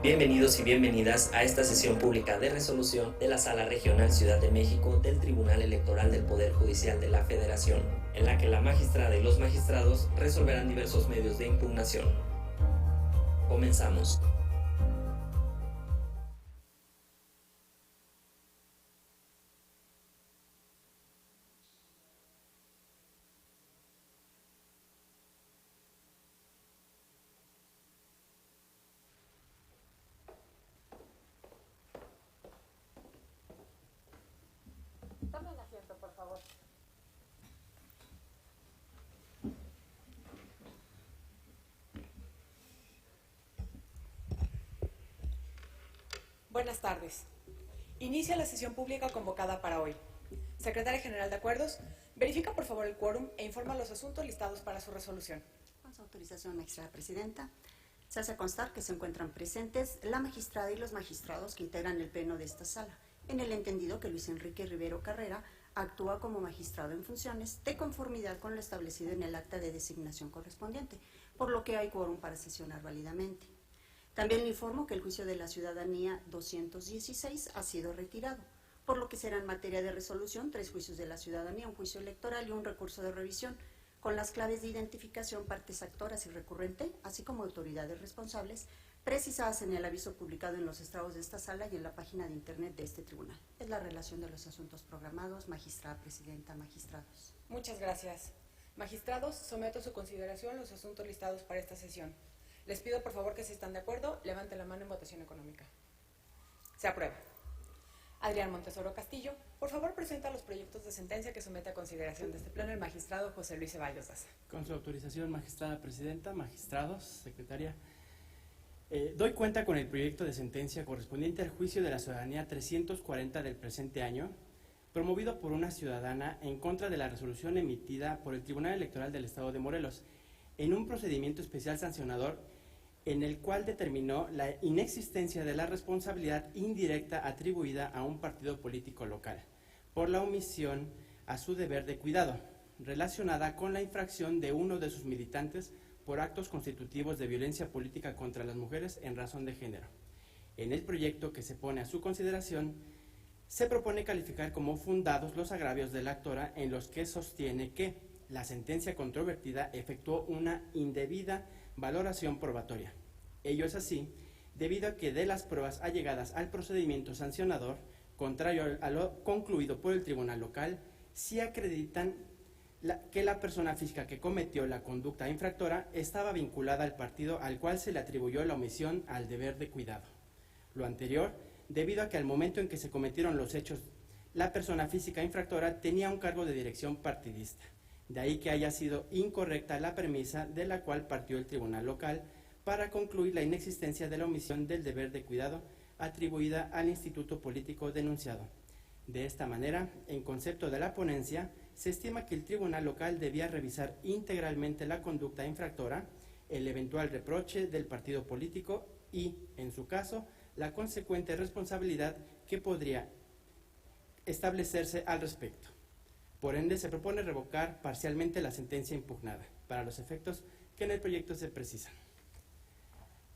Bienvenidos y bienvenidas a esta sesión pública de resolución de la Sala Regional Ciudad de México del Tribunal Electoral del Poder Judicial de la Federación, en la que la magistrada y los magistrados resolverán diversos medios de impugnación. Comenzamos. Tomen asiento, por favor. Buenas tardes. Inicia la sesión pública convocada para hoy. Secretaria General de Acuerdos, verifica por favor el quórum e informa los asuntos listados para su resolución. Con su autorización, magistrada presidenta, se hace constar que se encuentran presentes la magistrada y los magistrados que integran el pleno de esta sala, en el entendido que Luis Enrique Rivero Carrera actúa como magistrado en funciones de conformidad con lo establecido en el acta de designación correspondiente, por lo que hay quórum para sesionar válidamente. También le informo que el juicio de la ciudadanía 216 ha sido retirado, por lo que será en materia de resolución 3 juicios de la ciudadanía, un juicio electoral y un recurso de revisión, con las claves de identificación, partes actoras y recurrente, así como autoridades responsables, precisadas en el aviso publicado en los estrados de esta sala y en la página de internet de este tribunal. Es la relación de los asuntos programados, magistrada presidenta, magistrados. Muchas gracias. Magistrados, someto a su consideración los asuntos listados para esta sesión. Les pido por favor que si están de acuerdo, levanten la mano en votación económica. Se aprueba. Adrián Montesoro Castillo, por favor presenta los proyectos de sentencia que somete a consideración de este pleno el magistrado José Luis Ceballos Daza. Con su autorización, magistrada presidenta, magistrados, secretaria, doy cuenta con el proyecto de sentencia correspondiente al juicio de la ciudadanía 340 del presente año, promovido por una ciudadana en contra de la resolución emitida por el Tribunal Electoral del Estado de Morelos, en un procedimiento especial sancionador en el cual determinó la inexistencia de la responsabilidad indirecta atribuida a un partido político local por la omisión a su deber de cuidado, relacionada con la infracción de uno de sus militantes por actos constitutivos de violencia política contra las mujeres en razón de género. En el proyecto que se pone a su consideración, se propone calificar como fundados los agravios de la actora en los que sostiene que la sentencia controvertida efectuó una indebida valoración probatoria. Ello es así debido a que de las pruebas allegadas al procedimiento sancionador, contrario a lo concluido por el tribunal local, sí acreditan que la persona física que cometió la conducta infractora estaba vinculada al partido al cual se le atribuyó la omisión al deber de cuidado. Lo anterior, debido a que al momento en que se cometieron los hechos, la persona física infractora tenía un cargo de dirección partidista. De ahí que haya sido incorrecta la premisa de la cual partió el tribunal local para concluir la inexistencia de la omisión del deber de cuidado atribuida al instituto político denunciado. De esta manera, en concepto de la ponencia, se estima que el tribunal local debía revisar integralmente la conducta infractora, el eventual reproche del partido político y, en su caso, la consecuente responsabilidad que podría establecerse al respecto. Por ende, se propone revocar parcialmente la sentencia impugnada, para los efectos que en el proyecto se precisan.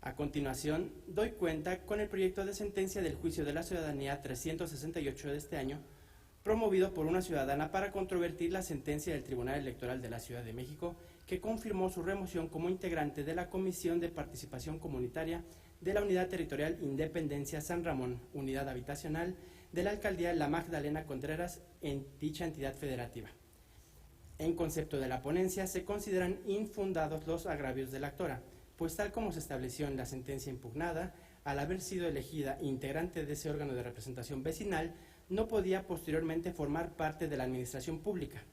A continuación, doy cuenta con el proyecto de sentencia del juicio de la ciudadanía 368 de este año, promovido por una ciudadana para controvertir la sentencia del Tribunal Electoral de la Ciudad de México, que confirmó su remoción como integrante de la Comisión de Participación Comunitaria de la Unidad Territorial Independencia San Ramón, Unidad Habitacional, de la Alcaldía La Magdalena Contreras en dicha entidad federativa. En concepto de la ponencia, se consideran infundados los agravios de la actora, pues tal como se estableció en la sentencia impugnada, al haber sido elegida integrante de ese órgano de representación vecinal, no podía posteriormente formar parte de la administración pública,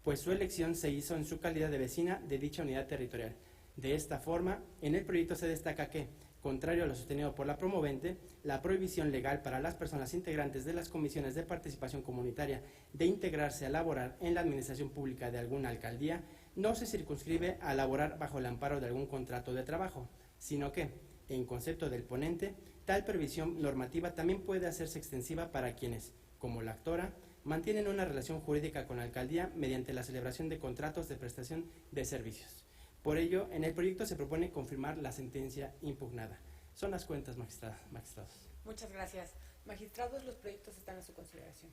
pues su elección se hizo en su calidad de vecina de dicha unidad territorial. De esta forma, en el proyecto se destaca que, contrario a lo sostenido por la promovente, la prohibición legal para las personas integrantes de las comisiones de participación comunitaria de integrarse a laborar en la administración pública de alguna alcaldía no se circunscribe a laborar bajo el amparo de algún contrato de trabajo, sino que, en concepto del ponente, tal previsión normativa también puede hacerse extensiva para quienes, como la actora, mantienen una relación jurídica con la alcaldía mediante la celebración de contratos de prestación de servicios. Por ello, en el proyecto se propone confirmar la sentencia impugnada. Son las cuentas, magistrados. Muchas gracias. Magistrados, los proyectos están a su consideración.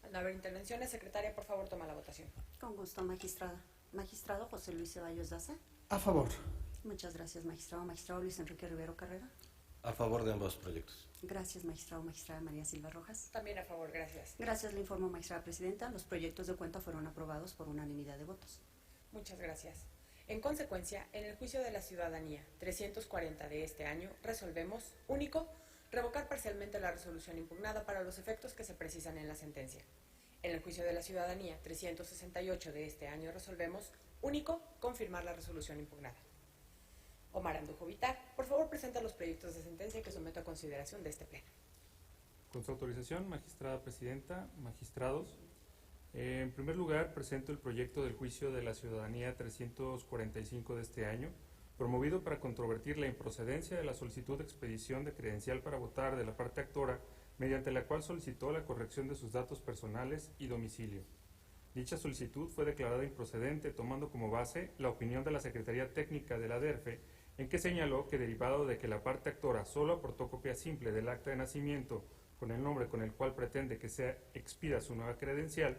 Al no haber intervenciones, secretaria, por favor, toma la votación. Con gusto, magistrada. Magistrado José Luis Ceballos Daza. A favor. Muchas gracias, magistrado. Magistrado Luis Enrique Rivero Carrera. A favor de ambos proyectos. Gracias, magistrado. Magistrada María Silva Rojas. También a favor, gracias. Gracias, le informo, magistrada presidenta. Los proyectos de cuenta fueron aprobados por unanimidad de votos. Muchas gracias. En consecuencia, en el juicio de la ciudadanía 340 de este año, resolvemos, único, revocar parcialmente la resolución impugnada para los efectos que se precisan en la sentencia. En el juicio de la ciudadanía 368 de este año, resolvemos, único, confirmar la resolución impugnada. Omar Andujo Vitar, por favor, presenta los proyectos de sentencia que someto a consideración de este pleno. Con su autorización, magistrada presidenta, magistrados, en primer lugar presento el proyecto del juicio de la ciudadanía 345 de este año, promovido para controvertir la improcedencia de la solicitud de expedición de credencial para votar de la parte actora, mediante la cual solicitó la corrección de sus datos personales y domicilio. Dicha solicitud fue declarada improcedente, tomando como base la opinión de la Secretaría Técnica de la DERFE, en que señaló que, derivado de que la parte actora solo aportó copia simple del acta de nacimiento con el nombre con el cual pretende que se expida su nueva credencial,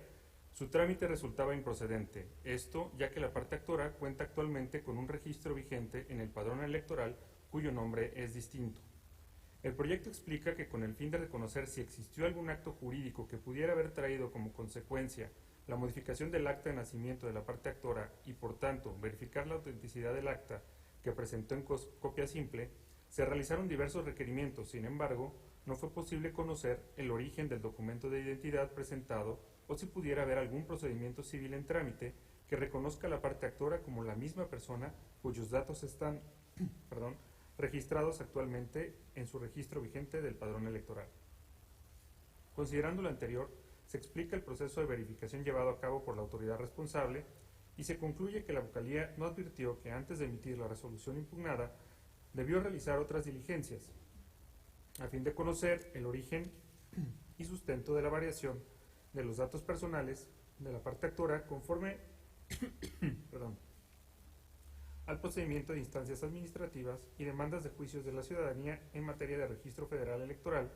su trámite resultaba improcedente. Esto ya que la parte actora cuenta actualmente con un registro vigente en el padrón electoral cuyo nombre es distinto. El proyecto explica que, con el fin de reconocer si existió algún acto jurídico que pudiera haber traído como consecuencia la modificación del acta de nacimiento de la parte actora y, por tanto, verificar la autenticidad del acta que presentó en copia simple, se realizaron diversos requerimientos. Sin embargo, no fue posible conocer el origen del documento de identidad presentado o si pudiera haber algún procedimiento civil en trámite que reconozca a la parte actora como la misma persona cuyos datos están registrados actualmente en su registro vigente del padrón electoral. Considerando lo anterior, se explica el proceso de verificación llevado a cabo por la autoridad responsable y se concluye que la vocalía no advirtió que, antes de emitir la resolución impugnada, debió realizar otras diligencias a fin de conocer el origen y sustento de la variación de los datos personales de la parte actora conforme al procedimiento de instancias administrativas y demandas de juicios de la ciudadanía en materia de registro federal electoral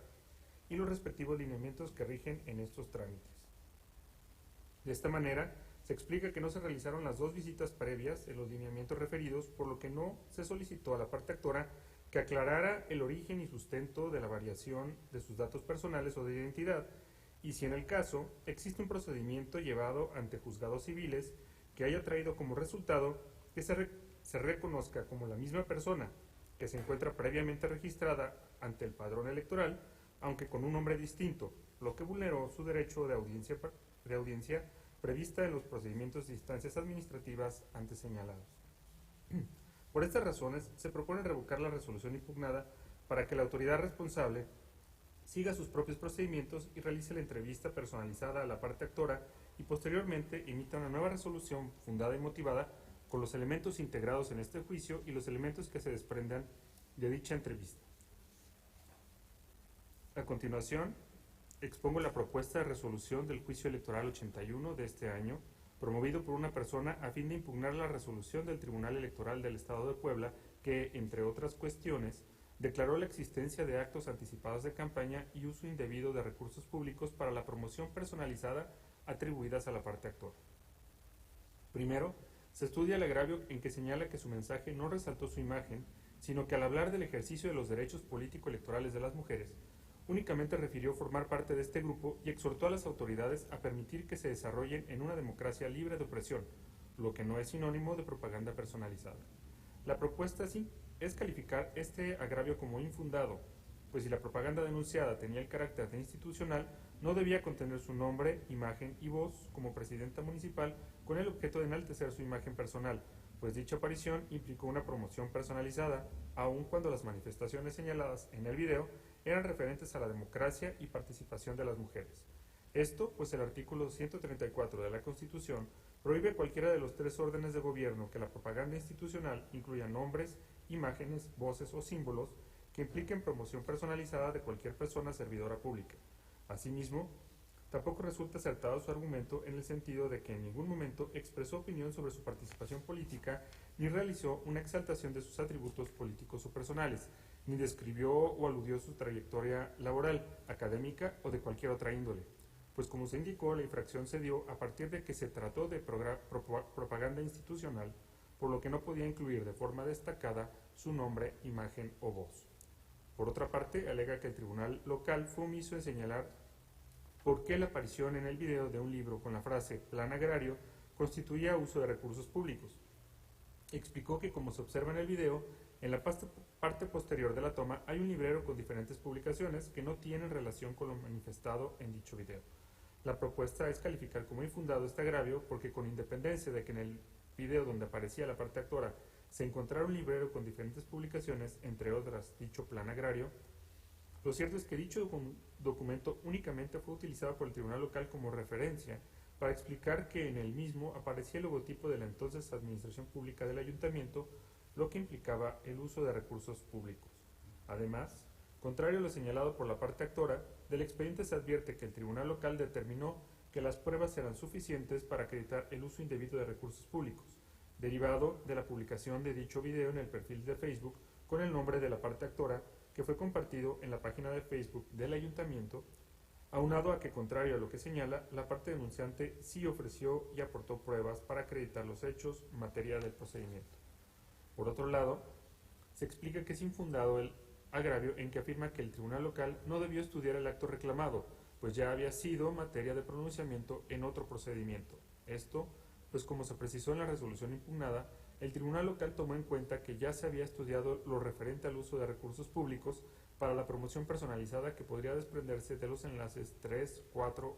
y los respectivos lineamientos que rigen en estos trámites. De esta manera, se explica que no se realizaron las dos visitas previas en los lineamientos referidos, por lo que no se solicitó a la parte actora que aclarara el origen y sustento de la variación de sus datos personales o de identidad, y si en el caso existe un procedimiento llevado ante juzgados civiles que haya traído como resultado que se reconozca como la misma persona que se encuentra previamente registrada ante el padrón electoral, aunque con un nombre distinto, lo que vulneró su derecho de audiencia prevista en los procedimientos de instancias administrativas antes señalados. Por estas razones, se propone revocar la resolución impugnada para que la autoridad responsable siga sus propios procedimientos y realice la entrevista personalizada a la parte actora y posteriormente emita una nueva resolución fundada y motivada con los elementos integrados en este juicio y los elementos que se desprendan de dicha entrevista. A continuación, expongo la propuesta de resolución del juicio electoral 81 de este año, promovido por una persona a fin de impugnar la resolución del Tribunal Electoral del Estado de Puebla que, entre otras cuestiones, declaró la existencia de actos anticipados de campaña y uso indebido de recursos públicos para la promoción personalizada atribuidas a la parte actora. Primero, se estudia el agravio en que señala que su mensaje no resaltó su imagen, sino que al hablar del ejercicio de los derechos político-electorales de las mujeres, únicamente refirió formar parte de este grupo y exhortó a las autoridades a permitir que se desarrollen en una democracia libre de opresión, lo que no es sinónimo de propaganda personalizada. La propuesta es calificar este agravio como infundado, pues si la propaganda denunciada tenía el carácter de institucional, no debía contener su nombre, imagen y voz como presidenta municipal con el objeto de enaltecer su imagen personal, pues dicha aparición implicó una promoción personalizada, aun cuando las manifestaciones señaladas en el video eran referentes a la democracia y participación de las mujeres. Esto, pues el artículo 134 de la Constitución prohíbe a cualquiera de los tres órdenes de gobierno que la propaganda institucional incluya nombres, imágenes, voces o símbolos que impliquen promoción personalizada de cualquier persona servidora pública. Asimismo, tampoco resulta acertado su argumento en el sentido de que en ningún momento expresó opinión sobre su participación política ni realizó una exaltación de sus atributos políticos o personales, ni describió o aludió su trayectoria laboral, académica o de cualquier otra índole, pues como se indicó, la infracción se dio a partir de que se trató de propaganda institucional, por lo que no podía incluir de forma destacada su nombre, imagen o voz. Por otra parte, alega que el tribunal local fue omiso en señalar por qué la aparición en el video de un libro con la frase Plan Agrario constituía uso de recursos públicos. Explicó que, como se observa en el video, en la parte posterior de la toma hay un librero con diferentes publicaciones que no tienen relación con lo manifestado en dicho video. La propuesta es calificar como infundado este agravio porque, con independencia de que en el video donde aparecía la parte actora se encontrara un librero con diferentes publicaciones, entre otras dicho Plan Agrario, lo cierto es que dicho documento únicamente fue utilizado por el tribunal local como referencia para explicar que en el mismo aparecía el logotipo de la entonces Administración Pública del Ayuntamiento, lo que implicaba el uso de recursos públicos. Además, contrario a lo señalado por la parte actora, del expediente se advierte que el tribunal local determinó que las pruebas eran suficientes para acreditar el uso indebido de recursos públicos, derivado de la publicación de dicho video en el perfil de Facebook con el nombre de la parte actora, que fue compartido en la página de Facebook del Ayuntamiento, aunado a que, contrario a lo que señala, la parte denunciante sí ofreció y aportó pruebas para acreditar los hechos en materia del procedimiento. Por otro lado, se explica que es infundado el agravio en que afirma que el tribunal local no debió estudiar el acto reclamado, pues ya había sido materia de pronunciamiento en otro procedimiento. Esto, pues como se precisó en la resolución impugnada, el tribunal local tomó en cuenta que ya se había estudiado lo referente al uso de recursos públicos para la promoción personalizada que podría desprenderse de los enlaces 3, 4,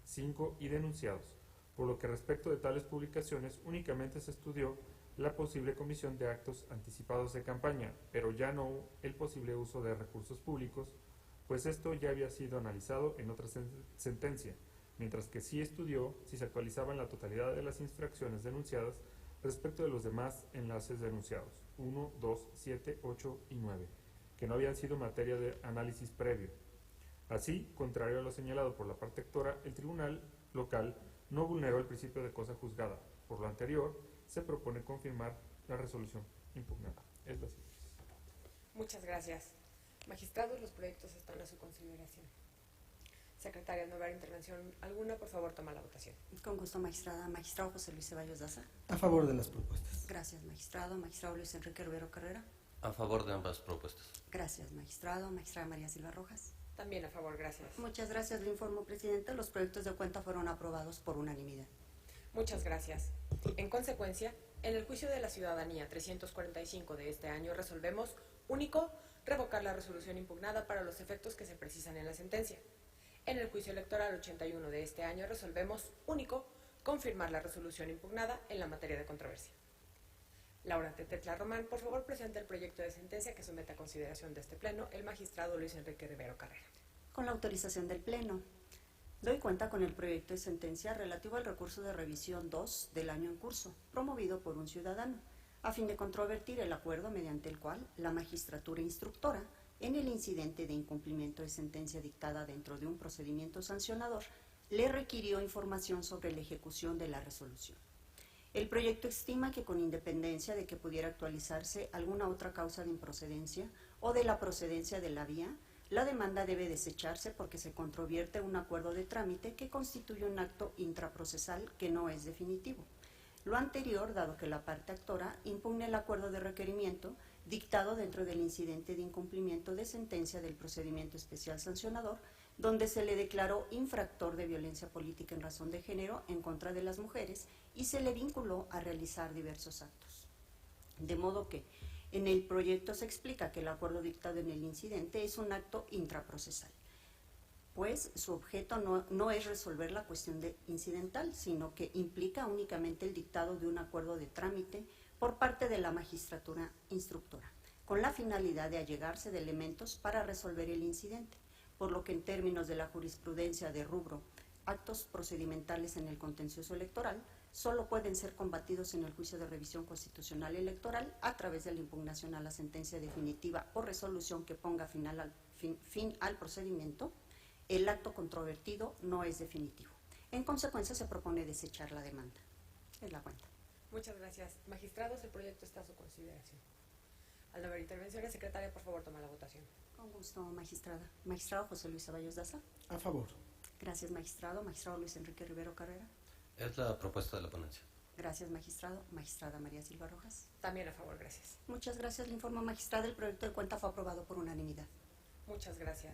5 y denunciados, por lo que respecto de tales publicaciones únicamente se estudió la posible comisión de actos anticipados de campaña, pero ya no el posible uso de recursos públicos, pues esto ya había sido analizado en otra sentencia, mientras que sí estudió si se actualizaban la totalidad de las infracciones denunciadas respecto de los demás enlaces denunciados, 1, 2, 7, 8 y 9, que no habían sido materia de análisis previo. Así, contrario a lo señalado por la parte actora, el tribunal local no vulneró el principio de cosa juzgada. Por lo anterior, se propone confirmar la resolución impugnada. Es la síntesis. Muchas gracias. Magistrados, los proyectos están a su consideración. Secretaria, no habrá intervención alguna, por favor, toma la votación. Con gusto, magistrada. Magistrado José Luis Ceballos Daza. A favor de las propuestas. Gracias, magistrado. Magistrado Luis Enrique Rivero Carrera. A favor de ambas propuestas. Gracias, magistrado. Magistrada María Silva Rojas. También a favor, gracias. Muchas gracias. Le informo, presidenta. Los proyectos de cuenta fueron aprobados por unanimidad. Muchas gracias. En consecuencia, en el juicio de la ciudadanía 345 de este año resolvemos, único, revocar la resolución impugnada para los efectos que se precisan en la sentencia. En el juicio electoral 81 de este año resolvemos, único, confirmar la resolución impugnada en la materia de controversia. Laura Tetetla Román, por favor, presente el proyecto de sentencia que somete a consideración de este Pleno el magistrado Luis Enrique Rivero Carrera. Con la autorización del Pleno, doy cuenta con el proyecto de sentencia relativo al recurso de revisión 2 del año en curso, promovido por un ciudadano, a fin de controvertir el acuerdo mediante el cual la magistratura instructora, en el incidente de incumplimiento de sentencia dictada dentro de un procedimiento sancionador, le requirió información sobre la ejecución de la resolución. El proyecto estima que, con independencia de que pudiera actualizarse alguna otra causa de improcedencia o de la procedencia de la vía, la demanda debe desecharse porque se controvierte un acuerdo de trámite que constituye un acto intraprocesal que no es definitivo. Lo anterior, dado que la parte actora impugne el acuerdo de requerimiento dictado dentro del incidente de incumplimiento de sentencia del procedimiento especial sancionador, donde se le declaró infractor de violencia política en razón de género en contra de las mujeres y se le vinculó a realizar diversos actos. De modo que en el proyecto se explica que el acuerdo dictado en el incidente es un acto intraprocesal, pues su objeto no es resolver la cuestión incidental, sino que implica únicamente el dictado de un acuerdo de trámite por parte de la magistratura instructora, con la finalidad de allegarse de elementos para resolver el incidente, por lo que en términos de la jurisprudencia de rubro, actos procedimentales en el contencioso electoral solo pueden ser combatidos en el juicio de revisión constitucional electoral a través de la impugnación a la sentencia definitiva o resolución que ponga fin al procedimiento. El acto controvertido no es definitivo. En consecuencia, se propone desechar la demanda. Es la cuenta. Muchas gracias. Magistrados, el proyecto está a su consideración. Al no haber intervenciones, secretaria, por favor, toma la votación. Con gusto, magistrada. Magistrado José Luis Ceballos Daza. A favor. Gracias, magistrado. Magistrado Luis Enrique Rivero Carrera. Es la propuesta de la ponencia. Gracias, magistrado. Magistrada María Silva Rojas. También a favor, gracias. Muchas gracias. Le informo, magistrada, el proyecto de cuenta fue aprobado por unanimidad. Muchas gracias.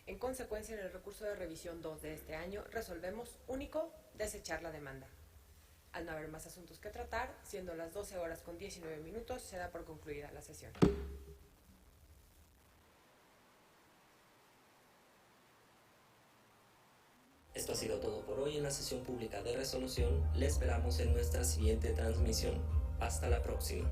En consecuencia, en el recurso de revisión 2 de este año, resolvemos único desechar la demanda. Al no haber más asuntos que tratar, siendo las 12 horas con 19 minutos, se da por concluida la sesión. Esto ha sido todo por hoy en la sesión pública de resolución. Le esperamos en nuestra siguiente transmisión. Hasta la próxima.